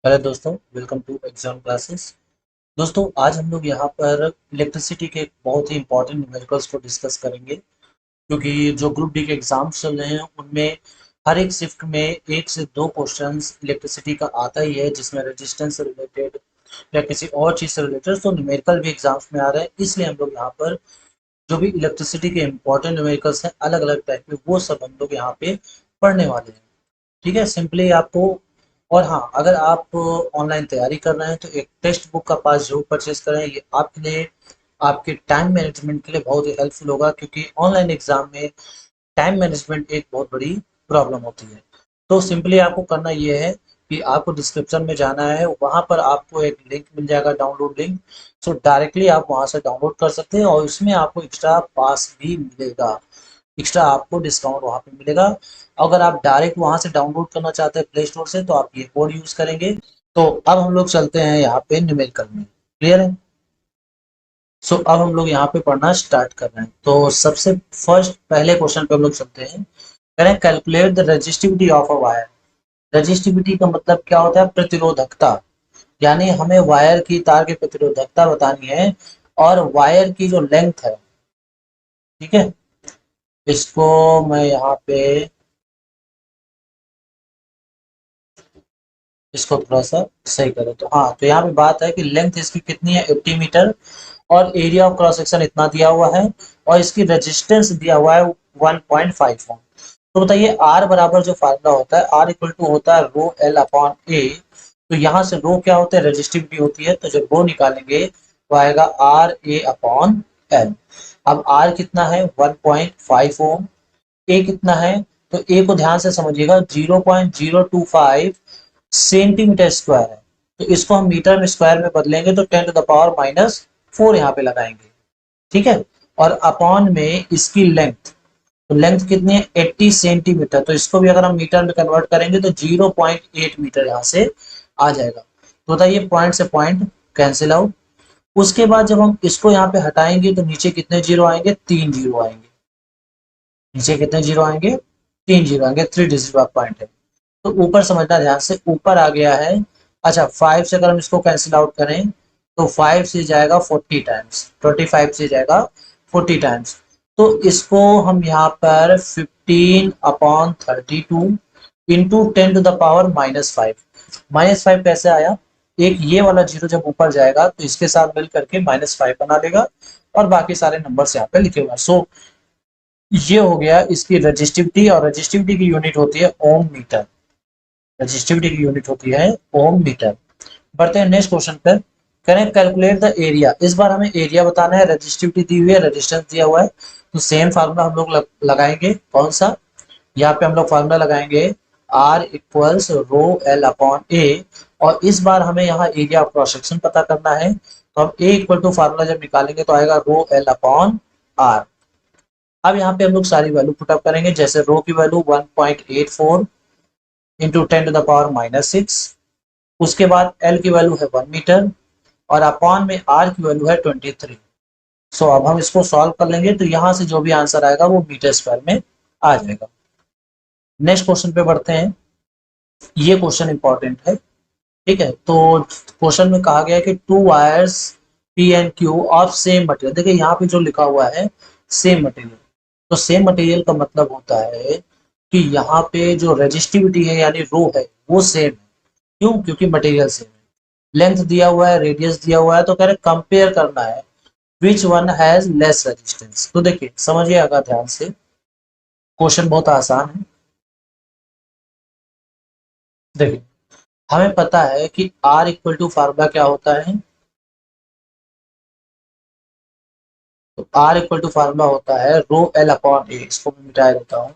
Hello दोस्तों, welcome to exam classes. दोस्तों, आज हम लोग यहाँ पर इलेक्ट्रिसिटी के एक बहुत ही इंपॉर्टेंट न्यूमेरिकल्स को डिस्कस करेंगे, क्योंकि जो ग्रुप डी के एग्जाम्स चल रहे हैं उनमें हर एक शिफ्ट में एक से दो क्वेश्चंस इलेक्ट्रिसिटी का आता ही है, जिसमें रेजिस्टेंस से रिलेटेड या किसी और चीज़ से रिलेटेड। तो न्यूमेरिकल भी एग्जाम्स में आ रहे हैं, इसलिए हम लोग यहाँ पर जो भी इलेक्ट्रिसिटी के इंपॉर्टेंट न्यूमेरिकल्स हैं अलग अलग टाइप के, वो सब हम लोग यहाँ पे पढ़ने वाले हैं। ठीक है, सिंपली आपको। और हाँ, अगर आप ऑनलाइन तैयारी कर रहे हैं तो एक टेक्स्ट बुक का पास जरूर परचेज करें। ये आपके लिए, आपके टाइम मैनेजमेंट के लिए बहुत ही हेल्पफुल होगा, क्योंकि ऑनलाइन एग्जाम में टाइम मैनेजमेंट एक बहुत बड़ी प्रॉब्लम होती है। तो सिंपली आपको करना ये है कि आपको डिस्क्रिप्शन में जाना है, वहाँ पर आपको एक लिंक मिल जाएगा, डाउनलोड लिंक। सो डायरेक्टली आप वहाँ से डाउनलोड कर सकते हैं और उसमें आपको एक्स्ट्रा पास भी मिलेगा, एक्स्ट्रा आपको डिस्काउंट वहाँ पे मिलेगा। अगर आप डायरेक्ट वहाँ से डाउनलोड करना चाहते हैं प्ले स्टोर से, तो आप ये कोड यूज़ करेंगे। तो अब हम लोग चलते हैं यहाँ पे न्यूमेरिकल में। क्लियर है? सो अब हम लोग यहाँ पे पढ़ना स्टार्ट कर रहे हैं। तो सबसे फर्स्ट पहले क्वेश्चन पे हम लोग चलते हैं। कह रहे हैं calculate the resistivity of a wire. Resistivity का मतलब क्या होता है? प्रतिरोधकता। यानी हमें वायर की, तार की प्रतिरोधकता बतानी है, और वायर की जो लेंथ है। ठीक है, इसको मैं यहाँ पे इसको थोड़ा सा सही करें तो, हाँ, तो यहाँ पे बात है कि लेंथ इसकी कितनी है, 80 मीटर, और एरिया ऑफ क्रॉस सेक्शन इतना दिया हुआ है, और इसकी रेजिस्टेंस दिया हुआ है 1.5 ओम। तो बताइए आर बराबर जो फार्मूला होता है, आर इक्वल टू होता है रो एल अपॉन ए। तो यहाँ से रो क्या होता है? रेजिस्टिविटी होती है। तो जब रो निकालेंगे तो आएगा आर ए अपॉन एल। अब आर कितना है? 1.5 ओम। ए कितना है? तो ए को ध्यान से समझिएगा, 0.025 सेंटीमीटर स्क्वायर है। तो इसको हम मीटर में स्क्वायर में बदलेंगे तो 10⁻⁻⁴ यहाँ पे लगाएंगे। ठीक है, और अपॉन में इसकी लेंथ, तो लेंथ कितनी है? 80 सेंटीमीटर। तो इसको भी अगर हम मीटर में कन्वर्ट करेंगे तो 0.8 मीटर यहाँ से आ जाएगा। तो बताइए, पॉइंट से पॉइंट कैंसिल आउट। उसके बाद जब हम इसको यहाँ पे हटाएंगे तो नीचे कितने जीरो आएंगे? 3 जीरो आएंगे। नीचे कितने जीरो आएंगे? 3 जीरो आएंगे। 3 डिजिट का पॉइंट है। तो ऊपर समझना ध्यान से, ऊपर आ गया है। अच्छा, 5 से अगर हम इसको कैंसिल आउट करें तो 5 से जाएगा 40 टाइम्स, 25 से जाएगा 40 टाइम्स। तो इसको हम यहाँ पर 15/32 इंटू 10⁻⁻5। -5 कैसे आया? एक ये वाला जीरो जब ऊपर जाएगा तो इसके साथ मिल करके -5 बना देगा, और बाकी सारे नंबर्स यहाँ पे लिखे हुए हैं। सो ये हो गया इसकी रजिस्टिविटी, और रजिस्टिविटी की यूनिट होती है ओम मीटर। रजिस्टिविटी की यूनिट होती है ओम मीटर। बढ़ते हैं नेक्स्ट क्वेश्चन पर। करें कैलकुलेट द एरिया। इस बार हमें एरिया बताना है, रजिस्टिविटी दी हुई है, रेजिस्टेंस दिया हुआ है। तो सेम फार्मूला हम लोग लगाएंगे। कौन सा? यहाँ पे हम लोग फार्मूला लगाएंगे, R equals rho L upon A. और इस बार हमें यहाँ एरिया ऑफ क्रॉस सेक्शन पता करना है। तो हम ए इक्वल टू फार्मूला जब निकालेंगे तो आएगा रो एल अपॉन आर। अब यहाँ पे हम लोग सारी वैल्यू पुटअप करेंगे। जैसे रो की वैल्यू 1.84 इंटू 10⁻⁻6। उसके बाद एल की वैल्यू है 1 मीटर, और अपॉन में आर की वैल्यू है 23। सो अब हम इसको सॉल्व कर लेंगे तो यहाँ से जो भी आंसर आएगा वो मीटर स्क्वायर में आ जाएगा। नेक्स्ट क्वेश्चन पे बढ़ते हैं। ये क्वेश्चन इंपॉर्टेंट है। ठीक है, तो क्वेश्चन में कहा गया है कि to wires P and Q of same material. देखिए यहाँ पे जो लिखा हुआ है सेम मटेरियल, तो सेम मटेरियल का मतलब होता है कि यहाँ पे जो रेजिस्टिविटी है यानी रो है वो सेम है। क्यों? क्योंकि मटेरियल सेम है। लेंथ दिया हुआ है, रेडियस दिया हुआ है, तो कह रहे कंपेयर करना है which one has less resistance. तो देखिए समझिए अगर ध्यान से, क्वेश्चन बहुत आसान है। देखिए, हमें पता है कि R इक्वल टू फार्मूला क्या होता है। तो R इक्वल टू फार्मूला होता है रो एल अपॉन ए। इसको मैं मिटा देता हूँ।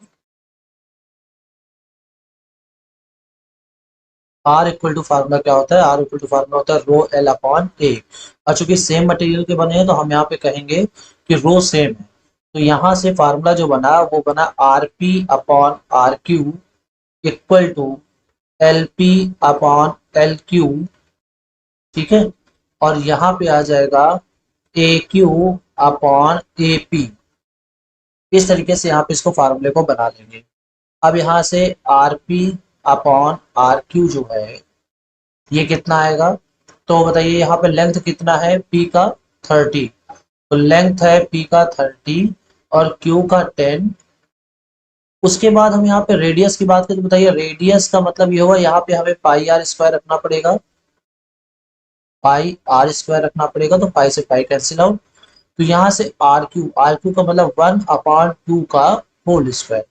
R इक्वल टू फार्मूला क्या होता है? R इक्वल टू फार्मूला होता है रो एल अपॉन ए। और चूंकि सेम मटेरियल के बने हैं तो हम यहाँ पे कहेंगे कि रो सेम है। तो यहाँ से फार्मूला जो बना वो बना R P upon R Q equal to L P upon L Q. ठीक है, और यहाँ पे आ जाएगा A Q upon A P. इस तरीके से यहाँ पे इसको फार्मूले को बना लेंगे। अब यहाँ से R P upon R Q जो है ये कितना आएगा? तो बताइए यहाँ पे लेंथ कितना है पी का? 30। तो लेंथ है पी का 30 और क्यू का 10। उसके बाद हम यहाँ पे रेडियस की बात करें तो बताइए रेडियस का मतलब ये हुआ, यहाँ पे हमें पाई आर स्क्वायर रखना पड़ेगा, पाई आर स्क्वायर रखना पड़ेगा, तो पाई से पाई कैंसिल आउट। तो यहाँ से आर क्यू का मतलब 1/2 का होल स्क्वायर।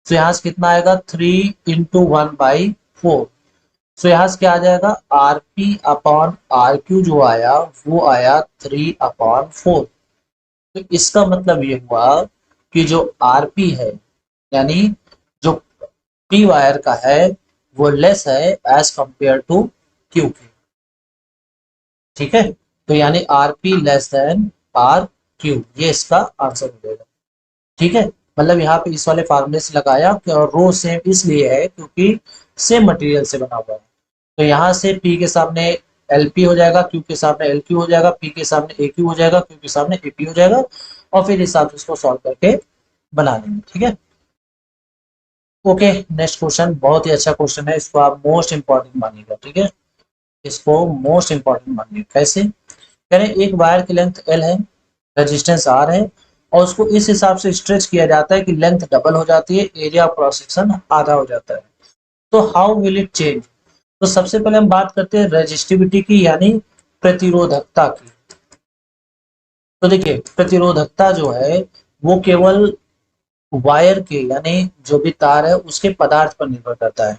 तो यहाँ से कितना आएगा? 3 इंटू 1/4। तो यहाँ से क्या आ जाएगा? R P upon R Q जो आया वो आया 3/4। तो इसका मतलब ये हुआ कि जो आर पी है यानी जो पी वायर का है वो लेस है एज कंपेयर टू क्यू के। ठीक है, तो यानी R P less than R Q, ये इसका आंसर हो जाएगा। ठीक है, मतलब यहाँ पे इस वाले फार्मूले से लगाया कि और रो सेम इसलिए है क्योंकि सेम मटेरियल से बना हुआ है। तो यहाँ से P के सामने LP हो जाएगा, Q के सामने LQ हो जाएगा, P के सामने AQ हो जाएगा, Q के सामने AP हो जाएगा, और फिर इस हिसाब से इसको सॉल्व करके बना लेंगे। ठीक है, ओके। नेक्स्ट क्वेश्चन बहुत ही अच्छा क्वेश्चन है, इसको आप मोस्ट इंपॉर्टेंट मानिएगा। ठीक है, इसको मोस्ट इंपॉर्टेंट मानिए। कैसे? कह रहे हैं एक वायर की लेंथ L है, रेजिस्टेंस R है, और उसको इस हिसाब से स्ट्रेच किया जाता है कि लेंथ डबल हो जाती है, एरिया ऑफ क्रॉस सेक्शन आधा हो जाता है। तो हाउ विल इट चेंज? तो सबसे पहले हम बात करते हैं रेजिस्टिविटी की यानी प्रतिरोधकता की। तो देखिए प्रतिरोधकता जो है वो केवल वायर के यानी जो भी तार है उसके पदार्थ पर निर्भर करता है।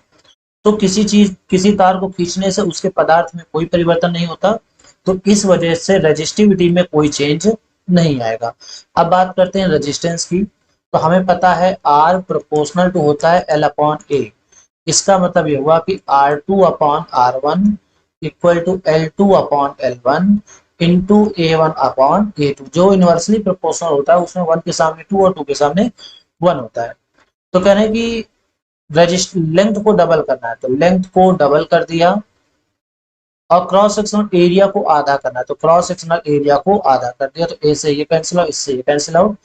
तो किसी तार को खींचने से उसके पदार्थ में कोई परिवर्तन नहीं होता, तो इस वजह से रेजिस्टिविटी में कोई चेंज नहीं आएगा। अब बात करते हैं रेजिस्टेंस की। तो हमें पता है R प्रोपोर्शनल टू होता है L अपॉन A। इसका मतलब ये हुआ कि R2 upon R1 equal to L2 upon L1 into A1 upon A2। जो इनवर्सली प्रोपोर्शनल होता है उसमें 1 के सामने 2 और 2 के सामने 1 होता है। तो कह रहे हैं कि लेंथ को डबल करना है, तो लेंथ को डबल कर दिया, और क्रॉस सेक्शनल एरिया को आधा करना है, तो क्रॉस सेक्शनल एरिया को आधा कर दिया। तो ए से ये कैंसिल आउट, इससे ये कैंसिल आउट।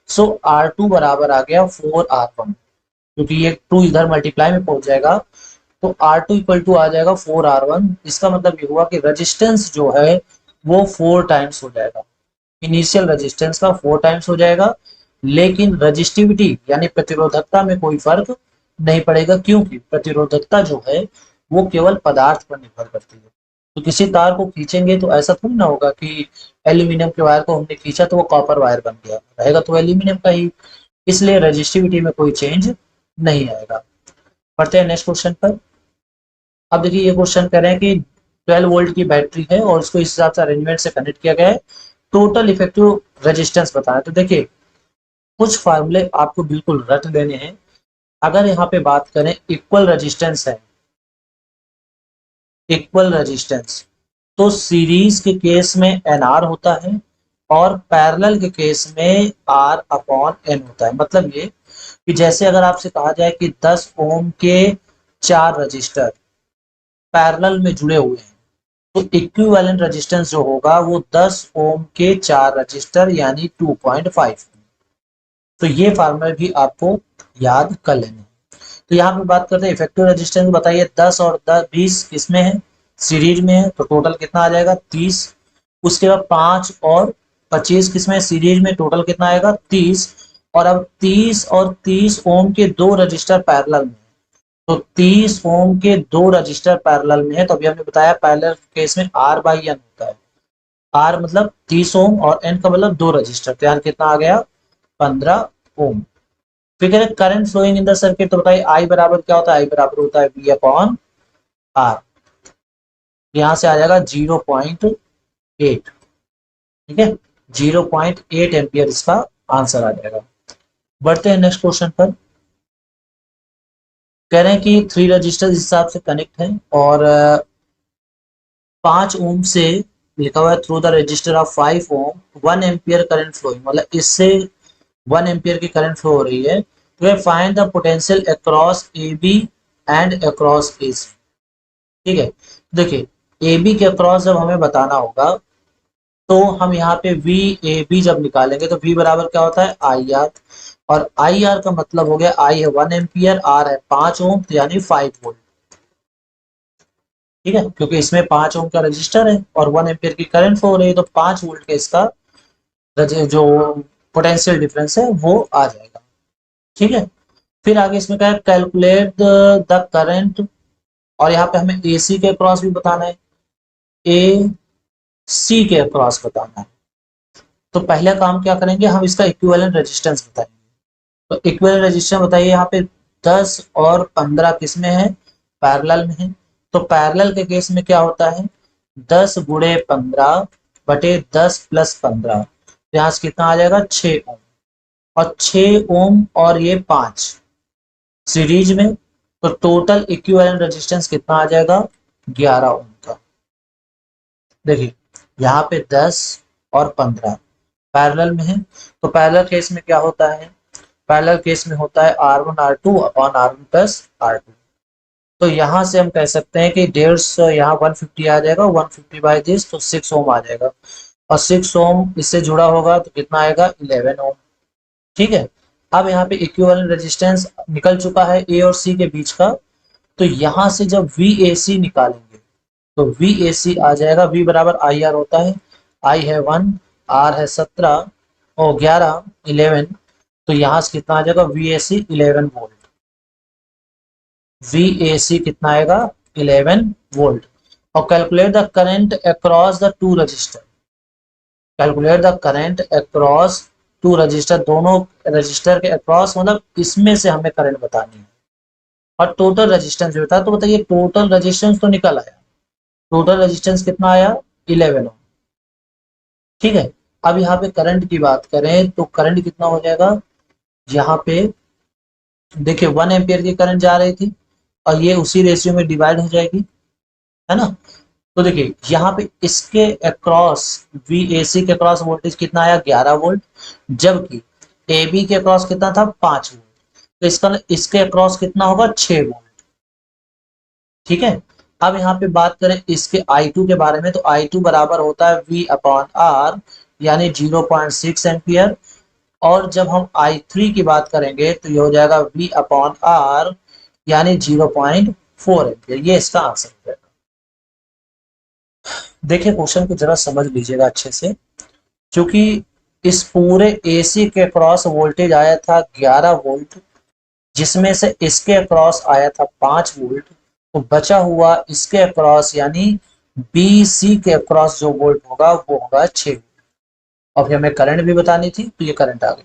सो R2 बराबर आ गया 4R1, क्योंकि ये 2 इधर मल्टीप्लाई में पहुंच जाएगा, तो R2 इक्वल टू आ जाएगा 4R1। इसका मतलब ये हुआ कि रेजिस्टेंस जो है वो 4 टाइम्स हो जाएगा, इनिशियल रेजिस्टेंस का 4 टाइम्स हो जाएगा। लेकिन रजिस्टिविटी यानी प्रतिरोधकता में कोई फर्क नहीं पड़ेगा, क्योंकि प्रतिरोधकता जो है वो केवल पदार्थ पर निर्भर करती है। तो किसी तार को खींचेंगे तो ऐसा थोड़ी ना होगा कि एल्यूमिनियम के वायर को हमने खींचा तो वो कॉपर वायर बन गया, रहेगा तो एल्यूमिनियम का ही। इसलिए रजिस्टिविटी में कोई चेंज नहीं आएगा। पढ़ते हैं नेक्स्ट क्वेश्चन पर। अब देखिए ये क्वेश्चन कह रहे हैं कि 12 वोल्ट की बैटरी है और उसको इस हिसाब से अरेंजमेंट से कनेक्ट किया गया है, टोटल इफेक्टिव रेजिस्टेंस बताना है। तो देखिए कुछ फार्मूले आपको बिल्कुल रट लेने हैं। अगर यहाँ पे बात करें इक्वल रेजिस्टेंस है, इक्वल रेजिस्टेंस, तो सीरीज के केस में NR होता है और पैरेलल के केस में R अपॉन N होता है। मतलब ये कि जैसे अगर आपसे कहा जाए कि 10 ओम के 4 रजिस्टर पैरेलल में जुड़े हुए हैं, तो इक्विवेलेंट रेजिस्टेंस जो होगा वो 10 ओम के 4 रजिस्टर यानी 2.5। तो ये फार्मूला भी आपको याद कर लेना है। तो यहाँ पे बात करते हैं इफेक्टिव रेजिस्टेंस। बताइए 10 और 20 किसमें है? सीरीज में है, तो टोटल कितना आ जाएगा? 30। उसके बाद 5 और 25 किसमें? सीरीज में, टोटल कितना आएगा? 30। और अब 30 और 30 ओम के 2 रजिस्टर पैरेलल में, तो 30 ओम के 2 रजिस्टर पैरेलल में है। तो अभी हमने बताया पैरेलल केस में R बाई N होता है। R मतलब 30 ओम और N का मतलब 2 रजिस्टर, तो यार कितना आ गया? 15 ओम। फिर कह रहे current flowing in the circuit. तो बताइए आई बराबर क्या होता है? आई बराबर होता है V अपॉन R। यहां से आ जाएगा 0.8। ठीक है, 0.8 एम्पियर इसका आंसर आ जाएगा। बढ़ते हैं नेक्स्ट क्वेश्चन पर। कह रहे हैं कि 3 रजिस्टर इस हिसाब से कनेक्ट है और 5 ओम से लिखा हुआ है through the resistor of 5 ohm 1 ampere current flowing, मतलब इससे 1 एम्पियर की करंट फ्लो हो रही है। तो find the potential across A B and across A C. ठीक है, देखिए ए बी के अक्रॉस जब हमें बताना होगा तो हम यहाँ पे वी ए बी जब निकालेंगे तो वी बराबर क्या होता है? I R. और आई आर का मतलब हो गया आई है 1 एम्पियर, आर है 5 ओम, तो यानी 5 वोल्ट। ठीक है, क्योंकि इसमें 5 ओम का रजिस्टर है और 1 एम्पियर की करंट फ्लो हो रही है, तो 5 वोल्ट का इसका जो पोटेंशियल डिफरेंस है वो आ जाएगा। ठीक है, फिर आगे इसमें क्या है, कैलकुलेट द करंट, और यहाँ पे हमें एसी के अक्रॉस भी बताना है, ए सी के अक्रॉस बताना है। तो पहला काम क्या करेंगे, हम इसका इक्विवेलेंट रेजिस्टेंस बताएंगे। तो इक्विवेलेंट रेजिस्टेंस बताइए, यहाँ पे 10 और 15 किस में है, पैरेलल में है। तो पैरेलल के केस में क्या होता है, 10 गुणे 15 बटे 10 प्लस 15, यहाँ से कितना आ जाएगा 6 ओम, और 6 ओम और ये 5 सीरीज में, तो टोटल इक्विवेलेंट रेजिस्टेंस कितना आ जाएगा 11 ओम का। देखिए यहाँ पे 10 और 15 पैरेलल में है, तो पैरेलल केस में क्या होता है, पैरेलल केस में होता है R1 R2 upon R1 plus R2। तो यहाँ से हम कह सकते हैं कि 150, यहाँ 150 आ जाएगा, 150 बाई दिस तो 6 ओम आ जाएगा, और 6 ओम इससे जुड़ा होगा तो कितना आएगा 11 ओम। ठीक है, अब यहाँ पे इक्विवेलेंट रेजिस्टेंस निकल चुका है ए और सी के बीच का। तो यहाँ से जब VAC निकालेंगे तो VAC आ जाएगा, V बराबर IR होता है, I है 1, R है 17 और 11 11, तो यहाँ से कितना आ जाएगा VAC 11 वोल्ट। VAC कितना आएगा 11 वोल्ट। और calculate the current across the two resistor, calculate the current across two resistor, दोनों रजिस्टर के अक्रॉस मतलब इसमें से हमें करंट बतानी है, और टोटल रेजिस्टेंस जो था, तो बताइए टोटल रेजिस्टेंस तो निकल आया, टोटल रेजिस्टेंस कितना आया 11 ओम। ठीक है, अब यहाँ पे करंट की बात करें तो करंट कितना हो जाएगा, यहाँ पे देखिए 1 एम्पियर की करंट जा रही थी और ये उसी रेशियो में डिवाइड हो जाएगी, है ना। तो देखिए यहाँ पे इसके अक्रॉस VAC के अक्रॉस वोल्टेज कितना आया 11 वोल्ट, जबकि AB के अक्रॉस कितना था 5 वोल्ट, तो इसका इसके अक्रॉस कितना होगा 6 वोल्ट। ठीक है, अब यहाँ पे बात करें इसके I2 के बारे में, तो I2 बराबर होता है V अपॉन R, यानी 0.6 एम्पियर। और जब हम I3 की बात करेंगे तो ये हो जाएगा V अपॉन R, यानी 0.4 एम्पियर। ये इसका आंसर है। देखिए क्वेश्चन को जरा समझ लीजिएगा अच्छे से, क्योंकि इस पूरे AC के अक्रॉस वोल्टेज आया था 11 वोल्ट, जिसमें से इसके अक्रॉस आया था 5 वोल्ट, तो बचा हुआ इसके अक्रॉस यानी BC के अक्रॉस जो वोल्ट होगा वो होगा 6। अब हमें करंट भी बतानी थी, तो ये करंट आ गई।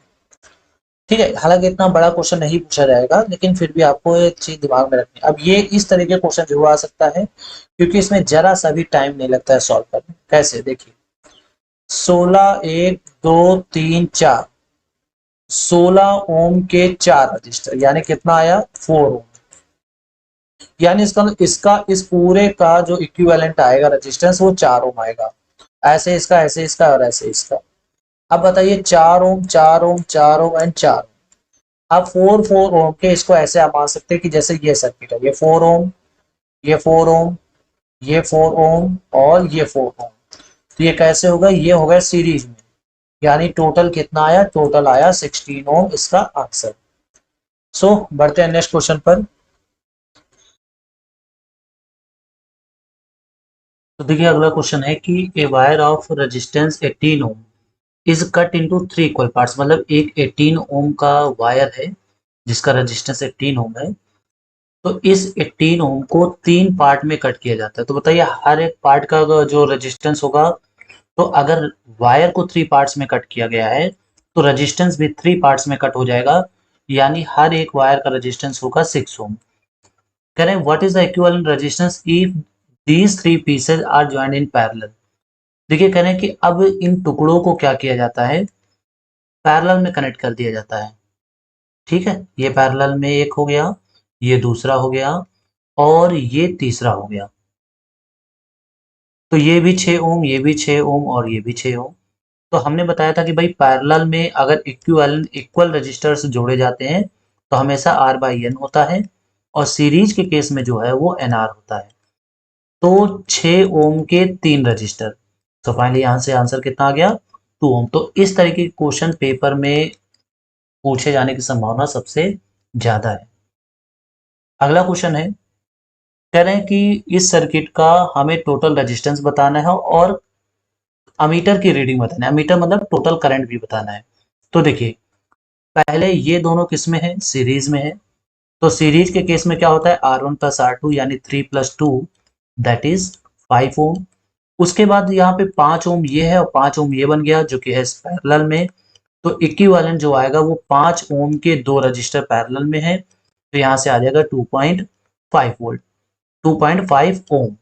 ठीक है, हालांकि इतना बड़ा क्वेश्चन नहीं पूछा जाएगा, लेकिन फिर भी आपको एक चीज दिमाग में रखनी है। अब ये इस तरीके का क्वेश्चन जरूर आ सकता है, क्योंकि इसमें जरा सा भी टाइम नहीं लगता है सॉल्व करने। कैसे, देखिए 16 1 2 3 4, 16 ओम के 4 रजिस्टर, यानी कितना आया 4 ओम, यानी इसका इस पूरे का जो इक्विवेलेंट आएगा रेजिस्टेंस वो 4 ओम आएगा। ऐसे इसका, ऐसे इसका और ऐसे इसका। अब बताइए 4 ओम 4 ओम 4 ओम एंड 4। अब 4 ओम के इसको ऐसे आप मान सकते हैं कि जैसे ये सर्किट है, ये 4 ओम, ये 4 ओम, ये 4 ओम और ये 4 ओम, तो ये कैसे होगा, ये होगा सीरीज में, यानी टोटल कितना आया, टोटल आया 16 ओम इसका आंसर। सो बढ़ते हैं नेक्स्ट क्वेश्चन पर। तो देखिए अगला क्वेश्चन है कि a wire of resistance 18 ohm is cut into 3 equal parts, मतलब एक 18 ओम का वायर है जिसका रेजिस्टेंस 18 ओम है, तो इस 18 ओम को 3 पार्ट में कट किया जाता है। तो बताइए हर एक पार्ट का जो रेजिस्टेंस होगा, तो अगर वायर को 3 पार्ट्स में कट किया गया है तो रेजिस्टेंस भी 3 पार्ट्स में कट हो जाएगा, यानी हर एक वायर का रेजिस्टेंस होगा 6 ओम। कह रहे हैं what is the equivalent resistance if these 3 pieces are joined in parallel. देखिए कह रहे हैं कि अब इन टुकड़ों को क्या किया जाता है, पैरेलल में कनेक्ट कर दिया जाता है। ठीक है, ये पैरेलल में एक हो गया, ये दूसरा हो गया और ये तीसरा हो गया। तो ये भी 6 ओम, ये भी 6 ओम और ये भी 6 ओम। तो हमने बताया था कि भाई पैरेलल में अगर इक्वल रजिस्टर्स जोड़े जाते हैं तो हमेशा R/N होता है, और सीरीज के केस में जो है वो NR होता है। तो 6 ओम के 3 रजिस्टर, तो फाइनली यहाँ से आंसर कितना आ गया 2 ओम। तो इस तरीके के क्वेश्चन पेपर में पूछे जाने की संभावना सबसे ज्यादा है। अगला क्वेश्चन है कह रहे हैं कि इस सर्किट का हमें टोटल रेजिस्टेंस बताना है और अमीटर की रीडिंग बताना है। अमीटर मतलब टोटल करंट भी बताना है। तो देखिए, पहले ये दोनों किस में है, सीरीज में है। तो सीरीज के केस में क्या होता है, R1 प्लस R2 यानी 3 प्लस 2 दैट इज 5 ओम। उसके बाद यहाँ पे 5 ओम ये है और 5 ओम ये बन गया जो कि है पैरेलल में। तो इक्विवेलेंट जो आएगा वो 5 ओम के दो रजिस्टर पैरेलल में है, तो यहाँ से आ जाएगा 2.5 वोल्ट, 2.5 ओम।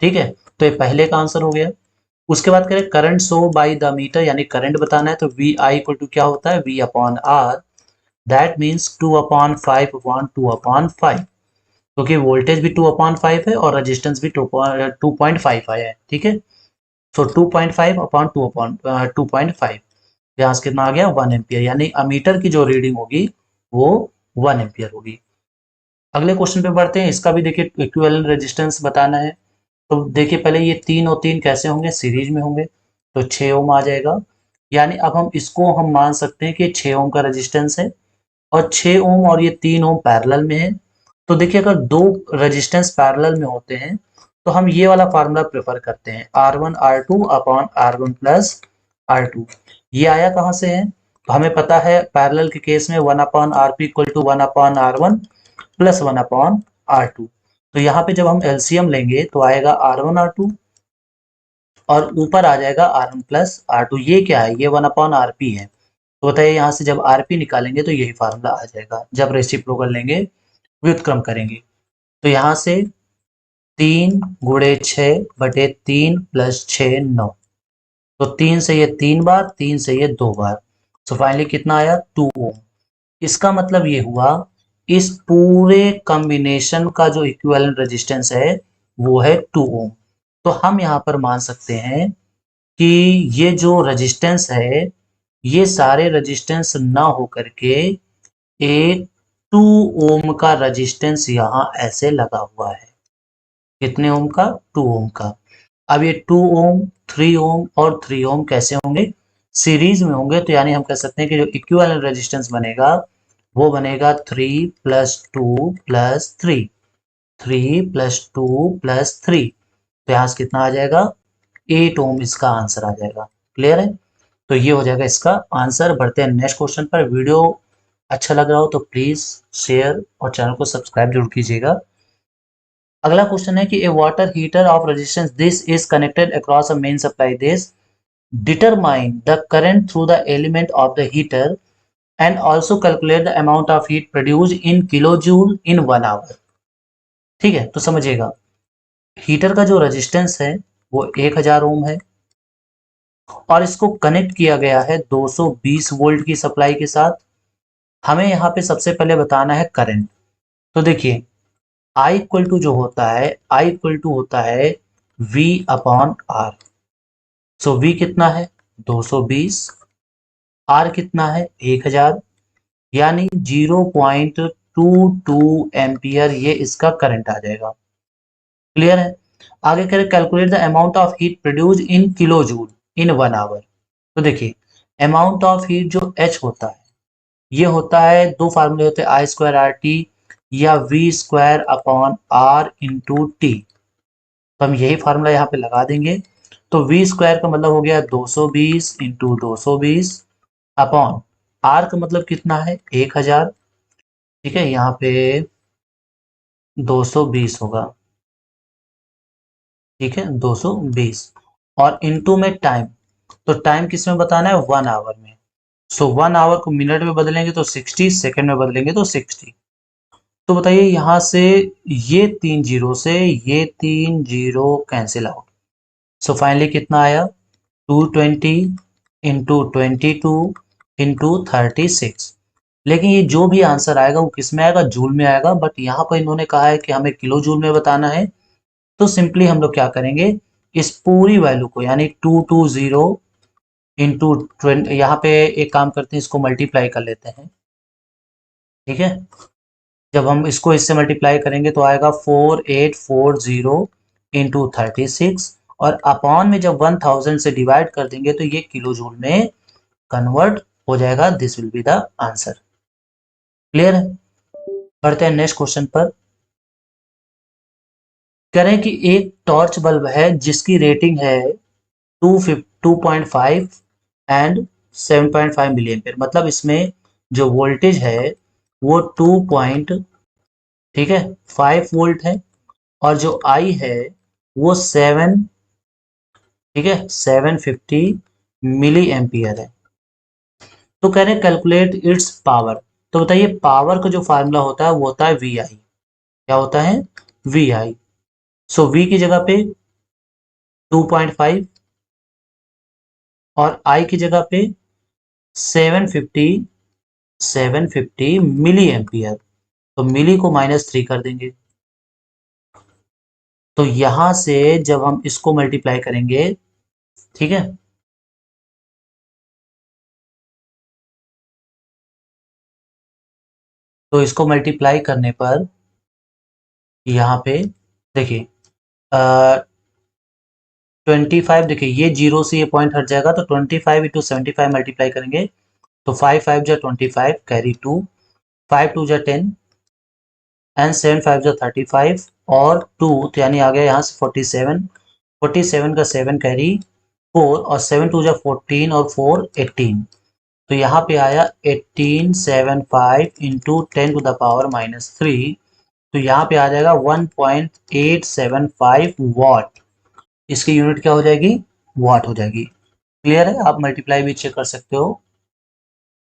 ठीक है, तो ये पहले का आंसर हो गया। उसके बाद करें current show by the meter, यानी करंट बताना है। तो वी आई इक्वल टू क्या होता है, V upon R, that means 2/5 upon 2/5, क्योंकि वोल्टेज भी 2/5 है और रेजिस्टेंस भी 2.5 आया है। ठीक है, सो 2.5 अपॉन 2.5, यहाँ से कितना आ गया, 1 एम्पियर, यानी अमीटर की जो रीडिंग होगी वो 1 एम्पियर होगी। अगले क्वेश्चन पे बढ़ते हैं। इसका भी देखिए इक्विवेलेंट रेजिस्टेंस बताना है। तो देखिए पहले ये 3 और 3 कैसे होंगे, सीरीज में होंगे, तो 6 ओम आ जाएगा। यानी अब हम इसको हम मान सकते हैं कि 6 ओम का रेजिस्टेंस है और 6 ओम और ये 3 ओम पैरेलल में है। तो देखिए अगर दो रेजिस्टेंस पैरेलल में होते हैं तो हम ये वाला फार्मूला प्रेफर करते हैं, R1 R2 upon R1 plus R2। ये आया कहाँ से है, तो हमें पता है पैरेलल के केस में 1/RP equal to 1/R1 plus 1/R2। तो यहाँ पे जब हम एलसीएम लेंगे तो आएगा R1 R2 और ऊपर आ जाएगा R1 प्लस R2। ये क्या है, ये 1/RP है। तो बताइए यहाँ से जब RP निकालेंगे तो यही फार्मूला आ जाएगा जब रेसिप्रोकल लेंगे, व्युत्क्रम करेंगे। तो यहाँ से 3 × 6/3 प्लस 6 9, तो 3 से ये 3 बार, 3 से ये 2 बार, तो फाइनली कितना आया, 2 ओम। इसका मतलब ये हुआ इस पूरे कॉम्बिनेशन का जो इक्विवेलेंट रेजिस्टेंस है वो है 2 ओम। तो हम यहाँ पर मान सकते हैं कि ये जो रेजिस्टेंस है ये सारे रेजिस्टेंस ना हो करके एक 2 ओम का रेजिस्टेंस यहाँ ऐसे लगा हुआ है। कितने ओम का, 2 ओम का। अब ये 2 ओम, 3 ओम और 3 ओम कैसे होंगे, सीरीज में होंगे। तो यानी हम कह सकते हैं कि जो इक्विवेलेंट रेजिस्टेंस बनेगा वो बनेगा 3 प्लस 2 प्लस 3, 3 प्लस 2 प्लस 3। तो यहाँ से कितना आ जाएगा, 8 ओम इसका आंसर आ जाएगा। क्लियर है, तो ये हो जाएगा इसका आंसर। बढ़ते हैं नेक्स्ट क्वेश्चन पर। वीडियो अच्छा लग रहा हो तो प्लीज शेयर और चैनल को सब्सक्राइब जरूर कीजिएगा। अगला क्वेश्चन है कि a water heater of resistance this is connected across a main supply this, determine the current through the element of the heater and also calculate the amount of heat produced in kilojoule in 1 hour। ठीक है, तो समझिएगा heater का जो resistance है वो 1000 ओम है और इसको कनेक्ट किया गया है 220 वोल्ट की सप्लाई के साथ। हमें यहाँ पे सबसे पहले बताना है करंट। तो देखिए आई इक्वल टू जो होता है, आई इक्वल टू होता है V upon R. So V कितना है, 220, आर कितना है, 1000, यानी 0.22 एम्पियर ये इसका करंट आ जाएगा। क्लियर है, आगे करें calculate the amount of heat produce in kilo joule in 1 hour. तो देखिए अमाउंट ऑफ हीट जो H होता है ये होता है, दो फार्मूले होते हैं, I²RT या V² upon R into T. तो हम यही फार्मूला यहाँ पे लगा देंगे। तो V² का मतलब हो गया 220 इंटू 220 अपॉन R का मतलब कितना है, 1000। ठीक है, यहाँ पे 220 होगा। ठीक है, 220 और इनटू में टाइम। तो टाइम किस में बताना है, 1 आवर में। सो 1 आवर को मिनट में बदलेंगे तो 60, सेकंड में बदलेंगे तो 60। तो बताइए यहाँ से ये 3 जीरो से ये 3 zero cancel out. So finally कितना आया, 220 इंटू 22 इंटू 36। लेकिन ये जो भी आंसर आएगा वो किस में आएगा, जूल में आएगा। बट यहाँ पर इन्होंने कहा है कि हमें किलो जूल में बताना है। तो सिंपली हम लोग क्या करेंगे, इस पूरी वैल्यू को यानी 220 इंटू 20, यहाँ पे एक काम करते हैं इसको मल्टीप्लाई कर लेते हैं। ठीक है, जब हम इसको इससे मल्टीप्लाई करेंगे तो आएगा 4840 इंटू 36 और अपॉन में जब 1000 से डिवाइड कर देंगे तो ये किलो जूल में कन्वर्ट हो जाएगा। This will be the answer. Clear है, बढ़ते हैं नेक्स्ट क्वेश्चन पर। कह रहे हैं कि एक टॉर्च बल्ब है जिसकी रेटिंग है 2.5 एंड 7.5 मिली एम्पियर, मतलब इसमें जो वोल्टेज है वो 2. ठीक है 5 वोल्ट है, और जो आई है वो 7, ठीक है 750 मिली एम्पियर है। तो कह रहे हैं कैलकुलेट इट्स पावर। तो बताइए पावर का जो फार्मूला होता है वो होता है वी आई। क्या होता है? We I. सो वी की जगह पे 2.5 और आई की जगह पे 750 750 मिली एम्पियर। तो मिली को -3 कर देंगे। तो यहां से जब हम इसको मल्टीप्लाई करेंगे, ठीक है, तो इसको मल्टीप्लाई करने पर यहाँ पे देखिए 25, देखिए ये जीरो से ये पॉइंट हट जाएगा, तो 25 × 75 मल्टीप्लाई करेंगे तो 5 5 × 25 कैरी 2, 5 2 × 10 एंड 7 5 × 35 और 2, तो यानी आ गया यहाँ से 47, 47 का 7 कैरी 4 और 7 2 × 14 और 4 18, तो यहाँ पे आया 1875 इंटू 10⁻³ तो यहाँ पे आ जाएगा 1.875 वॉट। इसकी यूनिट क्या हो जाएगी? वॉट हो जाएगी। क्लियर है? आप मल्टीप्लाई भी चेक कर सकते हो,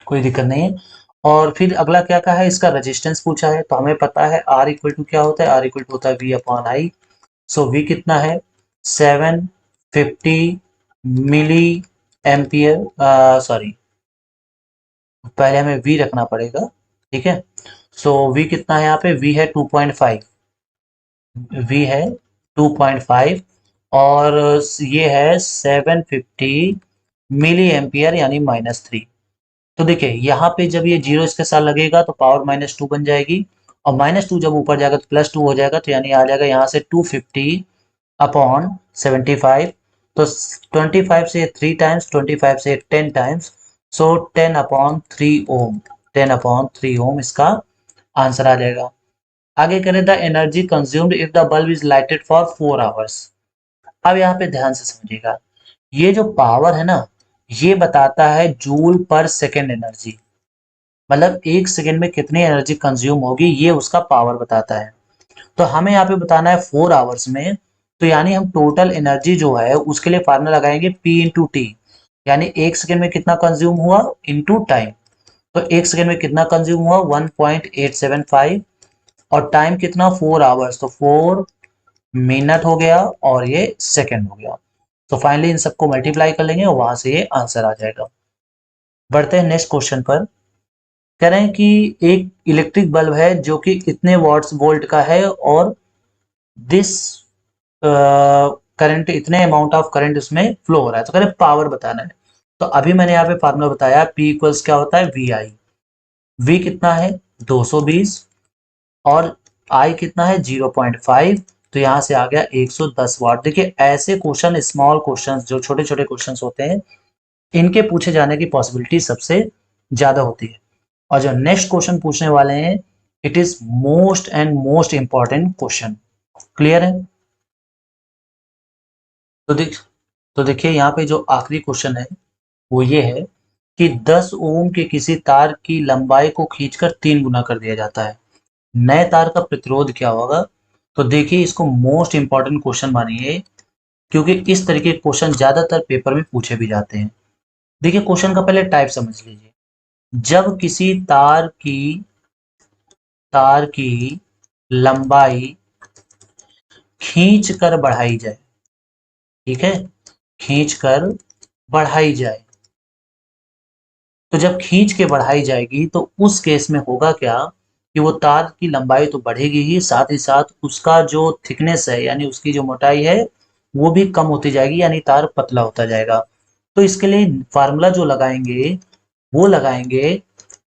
कोई दिक्कत नहीं है। और फिर अगला क्या कहा है? इसका रेजिस्टेंस पूछा है, तो हमें पता है R इक्वल टू क्या होता है? R इक्वल टू होता है V/I। सो V कितना है? 750 मिली एम्पियर, सॉरी पहले हमें V रखना पड़ेगा, ठीक है। सो V कितना है यहाँ पे? V है 2.5, V है 2.5 और ये है 750 मिली एम्पियर यानी -3। तो देखिए यहाँ पे जब ये जीरो इसके साथ लगेगा तो पावर -2 बन जाएगी, और -2 जब ऊपर जाएगा तो +2 हो जाएगा, तो यानी आ जाएगा यहाँ से 250/75। तो 25 से 3 टाइम्स, 25 से 10 टाइम्स, सो 10/3 ओम, 10/3 ओम इसका आंसर आ जाएगा। आगे करें the energy consumed if the bulb is lighted for 4 hours. अब यहाँ पे ध्यान से समझिएगा, ये जो पावर है ना, ये बताता है जूल पर सेकेंड एनर्जी, मतलब 1 सेकेंड में कितनी एनर्जी कंज्यूम होगी, ये उसका पावर बताता है। तो हमें यहाँ पे बताना है 4 आवर्स में, तो यानी हम टोटल एनर्जी जो है उसके लिए फार्मूला लगाएंगे P/T, यानी 1 सेकेंड में कितना कंज्यूम हुआ इनटू टाइम। तो 1 सेकेंड में कितना कंज्यूम हुआ? 1.875, और टाइम कितना? 4 आवर्स, तो 4 मिनट हो गया और ये सेकेंड हो गया। तो फाइनली इन सबको मल्टीप्लाई कर लेंगे और वहां से ये आंसर आ जाएगा। बढ़ते हैं नेक्स्ट क्वेश्चन पर। कह रहे हैं कि एक इलेक्ट्रिक बल्ब है जो कि इतने वॉट्स वोल्ट का है और दिस करंट, इतने अमाउंट ऑफ करंट उसमें फ्लो हो रहा है, तो कह रहे पावर बताना है। तो अभी मैंने यहाँ पे फार्मूला बताया P इक्वल्स क्या होता है? VI। V कितना है? 220 और I कितना है? 0.5, तो यहाँ से आ गया 110 वाट। देखिए ऐसे क्वेश्चन, स्मॉल क्वेश्चन जो छोटे छोटे क्वेश्चन होते हैं, इनके पूछे जाने की पॉसिबिलिटी सबसे ज्यादा होती है। और जो नेक्स्ट क्वेश्चन पूछने वाले हैं, it is most and most important question. Clear है? तो देखिए यहाँ पे जो आखिरी क्वेश्चन है वो ये है कि 10 ओम के किसी तार की लंबाई को खींचकर 3 गुना कर दिया जाता है, नए तार का प्रतिरोध क्या होगा? तो देखिए इसको मोस्ट इंपॉर्टेंट क्वेश्चन मानिए, क्योंकि इस तरीके के क्वेश्चन ज्यादातर पेपर में पूछे भी जाते हैं। देखिए क्वेश्चन का पहले टाइप समझ लीजिए। जब किसी तार की लंबाई खींच कर बढ़ाई जाए, ठीक है, खींच कर बढ़ाई जाए, तो जब खींच के बढ़ाई जाएगी तो उस केस में होगा क्या कि वो तार की लंबाई तो बढ़ेगी ही, साथ ही साथ उसका जो थिकनेस है यानी उसकी जो मोटाई है वो भी कम होती जाएगी, यानी तार पतला होता जाएगा। तो इसके लिए फार्मूला जो लगाएंगे वो लगाएंगे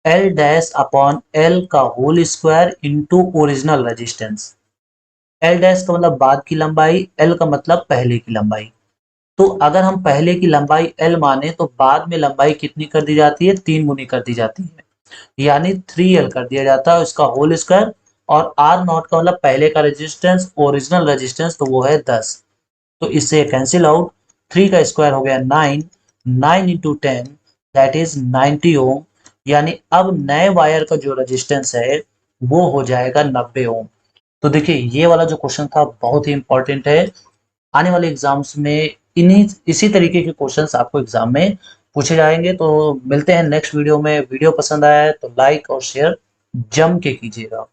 L-L का whole square into original resistance. L dash का मतलब बाद की लंबाई, L का मतलब पहले की लंबाई। तो अगर हम पहले की लंबाई L माने तो बाद में लंबाई कितनी कर दी जाती है? 3 गुनी कर दी जाती है, यानी 3L कर दिया जाता है, इसका होल स्क्वायर और आर नॉट का मतलब पहले का रेजिस्टेंस, ओरिजिनल रेजिस्टेंस, तो वो है 10। तो इससे कैंसिल आउट, 3 का स्क्वायर हो गया 9, 9 इंटू 10 दैट इज 90 ओम। यानी अब नए वायर का जो रेजिस्टेंस है वो हो जाएगा 90 ओम। तो देखिए ये वाला जो क्वेश्चन था बहुत ही इंपॉर्टेंट है। आने वाले एग्जाम्स में इन्हीं इसी तरीके के क्वेश्चंस आपको एग्जाम में पूछे जाएंगे। तो मिलते हैं नेक्स्ट वीडियो में। वीडियो पसंद आया है तो लाइक और शेयर जम के कीजिएगा।